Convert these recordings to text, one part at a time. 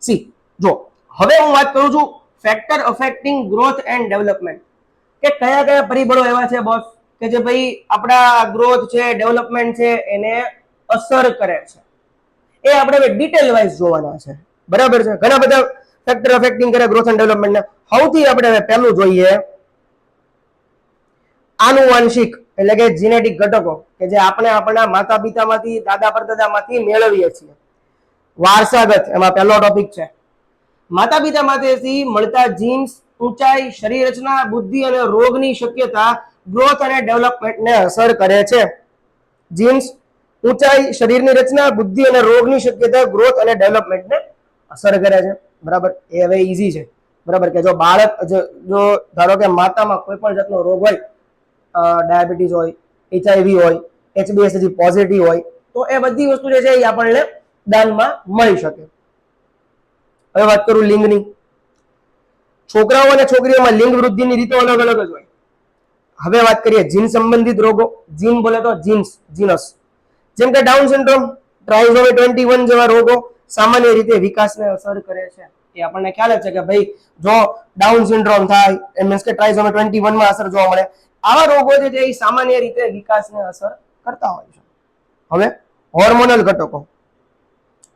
C જો હવે હું વાત કરું છું factor affecting growth and development, કે કયા કયા પરિબળો એવા છે બોસ કે જે ભાઈ આપણા ગ્રોથ છે, ડેવલપમેન્ટ છે એને અસર કરે છે. એ આપણે ડિટેલ વાઇઝ જોવાના છે. બરાબર છે. ઘણા બધા ફેક્ટર અફેક્ટિંગ કરે ગ્રોથ એન્ડ ડેવલપમેન્ટ ને. સૌથી આપણે પહેલું જોઈએ આનુવંશિક એટલે કે જીનેટિક ઘટકો કે જે આપણે આપણા માતા પિતામાંથી, દાદા પરદાદામાંથી મેળવીએ છીએ. વારસાગત એમાં પહેલો ટોપિક છે. માતા પિતામાંથી મળતા જીન્સ ઊંચાઈ, શરીર રચના, બુદ્ધિ અને રોગની શક્યતા ગ્રોથ અને ડેવલપમેન્ટને અસર કરે છે. જીન્સ, ઊંચાઈ, શરીરની રચના, બુદ્ધિ અને રોગની શક્યતા ગ્રોથ અને ડેવલપમેન્ટને અસર કરે છે. બરાબર. એ હવે ઈઝી છે. બરાબર. કે જો બાળક જો ધારો કે માતામાં કોઈ પણ જાતનો રોગ હોય, ડાયાબિટીસ હોય, HIV હોય, HbA1c પોઝિટિવ હોય, તો એ બધી વસ્તુ જે છે એ આપણને દાનમાં મળી શકે. હવે વાત કરું લિંગની. છોકરાઓ અને છોકરીઓમાં લિંગ વૃદ્ધિની રીતો અલગ અલગ જ હોય. હવે વાત કરીએ જીન સંબંધિત રોગો. જીન બોલે તો જીનસ, જેમ કે ડાઉન સિન્ડ્રોમ, ટ્રાઇઝોમી 21 જેવા રોગો સામાન્ય રીતે વિકાસને અસર કરે છે. એ આપણને ખ્યાલ જ છે કે ભાઈ જો ડાઉન સિન્ડ્રોમ થાય એ મીન્સ કે ટ્રાઇઝોમી 21 માં અસર જોવા મળે. આવા રોગો જે છે એ સામાન્ય રીતે વિકાસને અસર કરતા હોય છે. હવે હોર્મોનલ ઘટકો.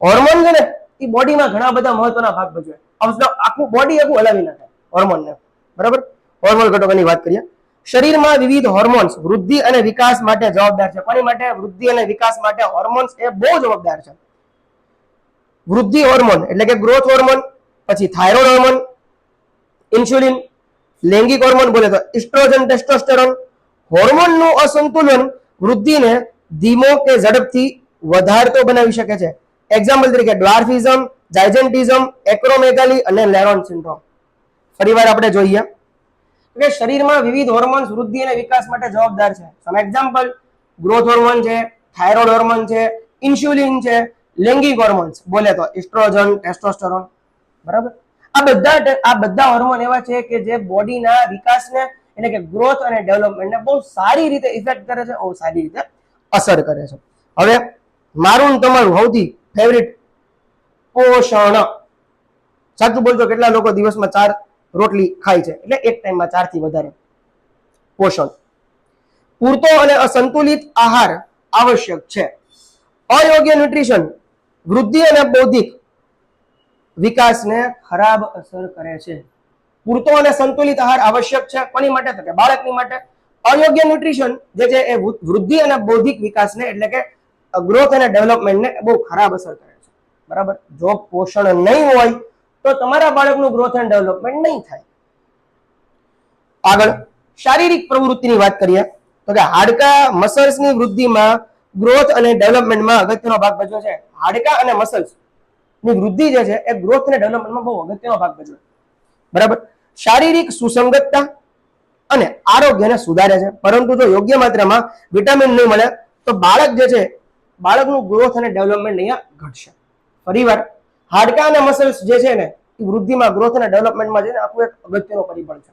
હોર્મોન છે ને એ બોડીમાં ઘણા બધા મહત્વના ભાગ ભજવે. આખું બોડી આખું હલાવી નાખે હોર્મોનને. બરાબર. હોર્મોનલ ઘટકોની વાત કરીએ. શરીરમાં વિવિધ હોર્મોન્સ વૃદ્ધિ અને વિકાસ માટે જવાબદાર છે. કોની માટે? વૃદ્ધિ અને વિકાસ માટે હોર્મોન્સ એ બહુ જવાબદાર છે. વૃદ્ધિ હોર્મોન એટલે કે ગ્રોથ હોર્મોન, પછી થાઇરોઇડ હોર્મોન, ઇન્સ્યુલિન, લૈંગિક હોર્મોન બોલે તો ઇસ્ટ્રોજન, ટેસ્ટોસ્ટેરોન. હોર્મોનનું અસંતુલન વૃદ્ધિને ધીમો કે ઝડપથી વધારતો બનાવી શકે છે. એક્ઝામ્પલ તરીકે ડ્વાર્ફિઝમ, જાયજન્ટિઝમ, એક્રોમેગાલી અને લેરોન સિન્ડ્રોમ. ફરીવાર આપણે જોઈએ કે શરીરમાં વિવિધ હોર્મોન્સ વૃદ્ધિ અને વિકાસ માટે જવાબદાર છે. સમ એક્ઝામ્પલ ગ્રોથ હોર્મોન છે, થાઇરોઇડ હોર્મોન છે, ઇન્સ્યુલિન છે, લૈંગિક હોર્મોન્સ બોલે તો ઇસ્ટ્રોજન, ટેસ્ટોસ્ટેરોન. બરાબર. આ બધા હોર્મોન એવા છે કે જે બોડીના વિકાસને એટલે કે ગ્રોથ અને ડેવલપમેન્ટને બહુ સારી રીતે ઇફેક્ટ કરે છે, બહુ સારી રીતે અસર કરે છે. હવે મારું તમારું સૌથી ફેવરિટ પોષણ. સાચું બોલજો કેટલા લોકો દિવસમાં 4 રોટલી ખાય છે? એટલે એક ટાઈમમાં 4 થી વધારે. પોષણ. પૂરતો અને અસંતુલિત આહાર આવશ્યક છે. અયોગ્ય ન્યુટ્રિશન વૃદ્ધિ અને બૌદ્ધિક વિકાસને ખરાબ અસર કરે છે. પૂરતો અને સંતુલિત આહાર આવશ્યક છે. કોની માટે? તો કે બાળકની માટે. અયોગ્ય ન્યુટ્રિશન જે છે એ વૃદ્ધિ અને બૌદ્ધિક વિકાસને એટલે કે ગ્રોથ અને ડેવલપમેન્ટને બહુ ખરાબ અસર કરે છે. બરાબર. જો પોષણ નહીં હોય તો તમારા બાળકનું ગ્રોથ એન્ડ ડેવલપમેન્ટ નહીં થાય. આગળ શારીરિક પ્રવૃત્તિની વાત કરીએ તો કે હાડકા મસલ્સની વૃદ્ધિમાં ગ્રોથ અને ડેવલપમેન્ટમાં અગત્યનો ભાગ ભજવે છે. હાડકા અને મસલ્સ ની વૃદ્ધિ જે છે એ ગ્રોથ અને ડેવલપમેન્ટમાં બહુ અગત્યનો ભાગ ભજવે. બરાબર. શારીરિક સુસંગતતા અને આરોગ્યને સુધારે છે. પરંતુ જો યોગ્ય માત્રામાં વિટામિન નહીં મળે તો બાળક જે છે બાળકનું ગ્રોથ અને ડેવલપમેન્ટ અહીંયા ઘટશે. ફરીવાર હાડકા અને મસલ્સ જે છે ને એ વૃદ્ધિમાં, ગ્રોથ અને ડેવલપમેન્ટમાં છે ને આખું એક અગત્યનો પરિબળ છે.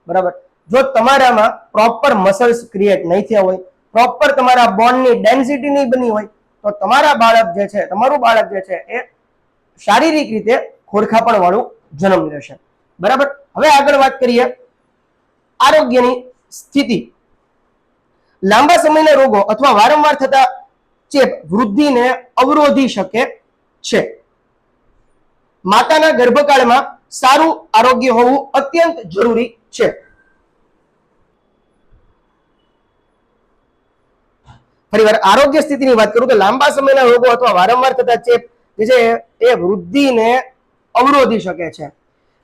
બરાબર. જો તમારામાં પ્રોપર મસલ્સ ક્રિએટ નહીં થયા હોય, પ્રોપર તમારા બોનની ડેન્સિટી નહીં બની હોય તો તમારા બાળક જે છે, તમારું બાળક જે છે એ શારીરિક રીતે ખોડખાપણ વાળું જન્મ લેશે. બરાબર. હવે આગળ વાત કરીએ આરોગ્યની સ્થિતિ. લાંબા સમયના રોગો અથવા વારંવાર થતા ચેપ વૃદ્ધિને અવરોધી શકે છે. માતાના ગર્ભકાળમાં સારું આરોગ્ય હોવું અત્યંત જરૂરી છે. ફરીવાર આરોગ્ય સ્થિતિની વાત કરું તો લાંબા સમયના રોગો અથવા વારંવાર થતા ચેપ જે છે એ વૃદ્ધિને અવરોધી શકે છે.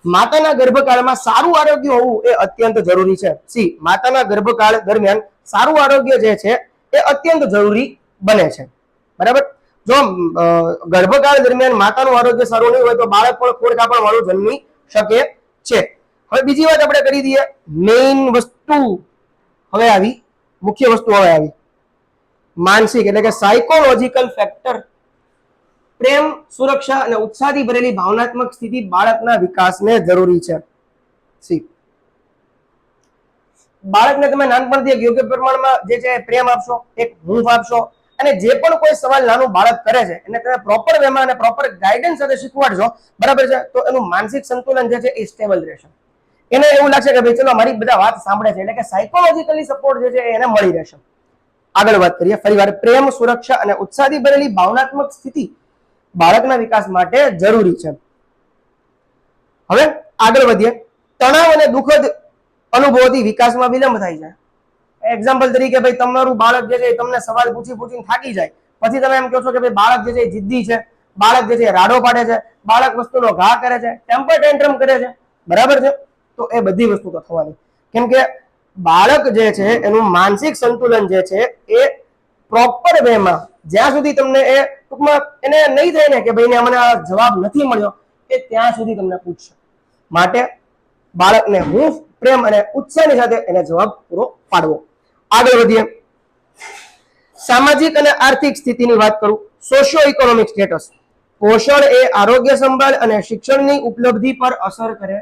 માતાના ગર્ભકાળમાં સારું આરોગ્ય હોવું એ અત્યંત જરૂરી છે. સી માતાના ગર્ભકાળ દરમિયાન સારું આરોગ્ય જે છે એ અત્યંત જરૂરી બને છે. બરાબર. જો ગર્ભકાળ દરમિયાન માતાનું આરોગ્ય સારું નહીં હોય તો બાળક પણ ખોડખાપણ વાળું જન્મી શકે છે. હવે બીજી વાત આપણે કરી દઈએ. મેઇન વસ્તુ હવે આવી, મુખ્ય વસ્તુ હવે આવી માનસિક એટલે કે સાયકોલોજીકલ ફેક્ટર. પ્રેમ, સુરક્ષા અને ઉત્સાહથી ભરેલી ભાવનાત્મક સ્થિતિ બાળકના વિકાસને જરૂરી છે. સી બાળકને તમે નાનપણથી યોગ્ય પ્રમાણમાં જે છે પ્રેમ આપશો, એક હૂંફ આપશો અને જે પણ કોઈ સવાલ નાનું બાળક કરે છે એને તમે પ્રોપર વેમાં અને પ્રોપર ગાઈડન્સ સાથે શીખવાડશો, બરાબર છે, તો એનું માનસિક સંતુલન જે છે એ સ્ટેબલ રહેશે. એને એવું લાગશે કે ભાઈ ચલો મારી બધા વાત સાંભળે છે, એટલે કે સાયકોલોજીકલી સપોર્ટ જે છે એને મળી રહેશે. આગળ વાત કરીએ ફરીવાર. પ્રેમ, સુરક્ષા અને ઉત્સાહથી ભરેલી ભાવનાત્મક સ્થિતિ બાળકના વિકાસ માટે જરૂરી છે. હવે આગળ વધીએ. તણાવ અને દુઃખદ અનુભવોથી વિકાસમાં વિલંબ થાય છે. એક્ઝામ્પલ તરીકે ભાઈ તમારું બાળક જે છે તમને સવાલ પૂછીને થાકી જાય, પછી તમે એમ કહો છો કે ભાઈ બાળક જે છે જિદ્દી છે, બાળક જે છે રાડો પાડે છે, બાળક વસ્તુનો ઘા કરે છે, ટેમ્પર ટેન્ટ્રમ કરે છે, બરાબર છે, તો એ બધી વસ્તુ તો થવાની. કેમ કે બાળક જે છે એનું માનસિક સંતુલન જે છે એ પ્રોપર વેમાં જ્યાં સુધી તમને એ ટૂંકમાં એને નહીં થાય ને કે ભાઈ મને આ જવાબ નથી મળ્યો, એ ત્યાં સુધી તમને પૂછશે. માટે બાળકને હું પ્રેમ અને ઉત્સાહની સાથે એને જવાબ પૂરો પાડવો. આગળ વધીએ. સામાજિક અને આર્થિક સ્થિતિની વાત કરું. Socio economic status. પોષણ એ આરોગ્ય સંભાળ અને શિક્ષણની ઉપલબ્ધિ પર અસર કરે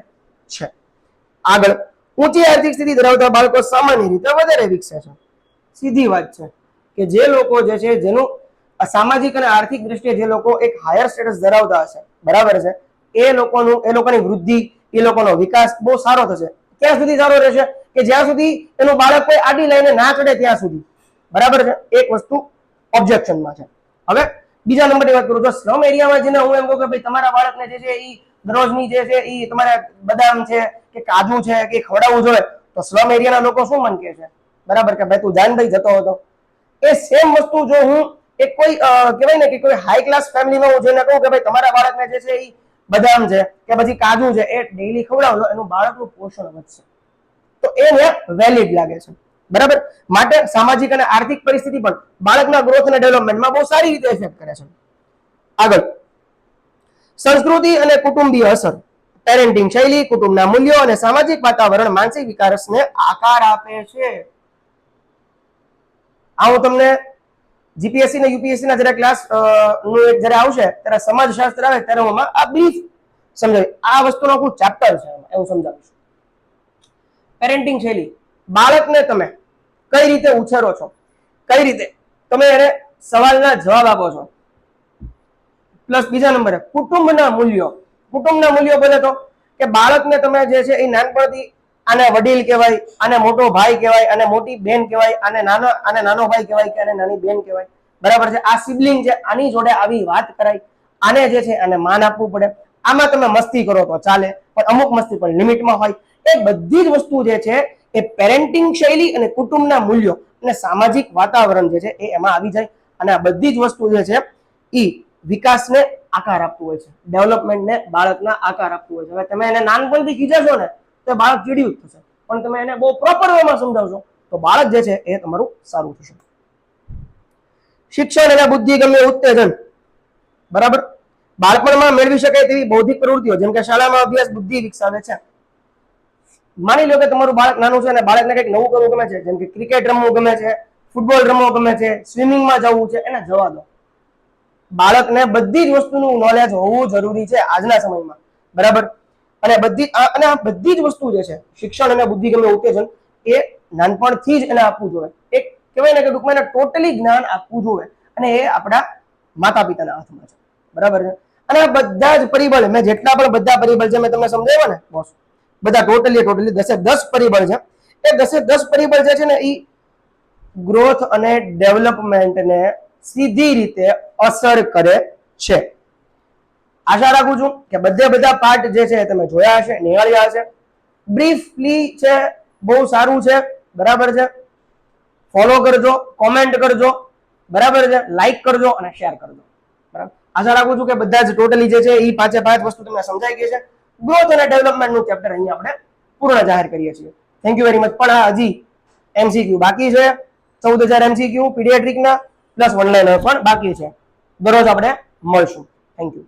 છે. આગળ. ઊંચી આર્થિક સ્થિતિ ધરાવતા બાળકો સામાન્ય રીતે વધારે વિકસે છે. સીધી વાત છે કે જે લોકો જે છે જેનું સામાજિક અને આર્થિક દ્રષ્ટિએ જે લોકો એક હાયર સ્ટેટસ ધરાવતા હશે, બરાબર છે, એ લોકોની વૃદ્ધિ, એ લોકોનો વિકાસ બહુ સારો થશે. ક્યાં સુધી સારો રહેશે? કે જ્યાં સુધી એનું બાળક કોઈ આડી લાઈને ના ચડે ત્યાં સુધી, બરાબર છે. એક વસ્તુ ઓબ્જેક્શનમાં છે. હવે બીજા નંબરની વાત કરું તો સ્લમ એરિયામાં જેને હું એમ કહું કે ભાઈ તમારા બાળકને જે છે એ દરરોજની જે છે એ તમારે બદામ છે કે કાજુ છે કે ખવડાવવું જોઈએ, તો સ્લમ એરિયાના લોકો શું મન કે છે, બરાબર, કે ભાઈ તું જાનભાઈ જતો હતો. એ સેમ વસ્તુ જો હું એક કોઈ કહેવાય ને કે કોઈ હાઈ ક્લાસ ફેમિલીમાં હું જેને કહું કે ભાઈ તમારા બાળકને જે છે એ બદામ છે કે પછી કાજુ છે એ ડેઈલી ખવડાવો, એનું બાળકનું પોષણ વધશે, તો એને વેલિડ લાગે છે, બરાબર. માટે સામાજિક અને આર્થિક પરિસ્થિતિ પણ બાળકના ગ્રોથ અને ડેવલપમેન્ટમાં બહુ સારી રીતે ઇફેક્ટ કરે છે. આગળ. સંસ્કૃતિ અને કુટુંબીય અસર. પેરેન્ટિંગ શૈલી, કુટુંબના મૂલ્યો અને સામાજિક વાતાવરણ માનસિક વિકાસને આકાર આપે છે. આ હું તમને જીપીએસસી ને યુપીએસસી ના જયારે ક્લાસ નું જયારે આવશે ત્યારે સમાજશાસ્ત્ર આવે ત્યારે હું આ બ્રીફ સમજાવી. આ વસ્તુનો આખું ચેપ્ટર છે, એવું સમજાવીશ. પેરેન્ટિંગ શૈલી. બાળકને તમે કઈ રીતે ઉછેરો છો, કઈ રીતે તમે એને સવાલના જવાબ આપો છો. પ્લસ બીજા નંબરે કુટુંબના મૂલ્યો. કુટુંબના મૂલ્યો બોલે તો કે બાળકને તમે જે છે એ નાનપણથી આને વડીલ કહેવાય, આને મોટો ભાઈ કહેવાય, આને મોટી બેન કહેવાય, આને નાનો ભાઈ કહેવાય કે આને નાની બેન કહેવાય, બરાબર છે. આ સિબલિંગ છે, આની જોડે આવી વાત કરાય, આને જે છે આને માન આપવું પડે. આમાં તમે મસ્તી કરો તો ચાલે, પણ અમુક મસ્તી પણ લિમિટમાં હોય. એ બધી જ વસ્તુ જે છે એ પેરેન્ટિંગ શૈલી અને કુટુંબના મૂલ્યો અને સામાજિક વાતાવરણ જે છે એ એમાં આવી જાય. અને આ બધી જ વસ્તુ જે છે એ વિકાસને આકાર આપતું હોય છે, ડેવલપમેન્ટને બાળકના આકાર આપતું હોય છે. હવે તમે એને નાનપણથી ખીજાશો ને તો બાળક ચીડિયું થશે, પણ તમે એને બહુ પ્રોપર વેમાં સમજાવશો તો બાળક જે છે એ તમારું સારું થશે. શિક્ષણ અને બુદ્ધિગમ્ય ઉત્તેજન, બરાબર. બાળપણમાં મેળવી શકાય તેવી બૌદ્ધિક પ્રવૃત્તિઓ જેમ કે શાળામાં અભ્યાસ બુદ્ધિ વિકસાવે છે. માની લો કે તમારું બાળક નાનું છે અને બાળકને કંઈક નવું કરવું ગમે છે, જેમ કે ક્રિકેટ રમવું ગમે છે, ફૂટબોલ રમવો ગમે છે, સ્વિમિંગમાં જવું છે, એને જવા દો. બાળકને બધી જ વસ્તુનું નોલેજ હોવું જરૂરી છે આજના સમયમાં, બરાબર. અને આ બધી જ વસ્તુ જે છે શિક્ષણ અને બુદ્ધિગમ્ય ઉત્તેજન એ નાનપણથી જ એને આપવું જોઈએ. એક કહેવાય ને કે ટૂંકમાં એને ટોટલી જ્ઞાન આપવું જોઈએ, અને એ આપણા માતા પિતાના હાથમાં છે, બરાબર છે. અને આ બધા જ પરિબળ, મેં જેટલા પણ બધા પરિબળ છે મેં તમને સમજાવ્યા ને બોસ, બધા ટોટલી 10 પરિબળ છે. એ 10 પરિબળ જે છે ને એ ગ્રોથ અને ડેવલપમેન્ટને સીધી રીતે અસર કરે છે. આશા રાખું છું કે બધા પાર્ટ જે છે તમે જોયા હશે, નિહાળ્યા હશે. બ્રીફલી છે, બહુ સારું છે, બરાબર છે. ફોલો કરજો, કોમેન્ટ કરજો, બરાબર છે, લાઈક કરજો અને શેર કરજો, બરાબર. આશા રાખું છું કે બધા જ ટોટલી જે છે એ 5 વસ્તુ તમને સમજાઈ ગઈ છે. ગ્રોથ અને ડેવલપમેન્ટનું ચેપ્ટર અહીંયા આપણે પૂર્ણ જાહેર કરીએ છીએ. Thank you very much. પણ આ હજી એમસીક્યુ બાકી છે, 14,000 એમસીક્યુ પીડિયાટ્રિકના પ્લસ ઓનલાઈન પણ બાકી છે. દરરોજ આપણે મળશું. Thank you.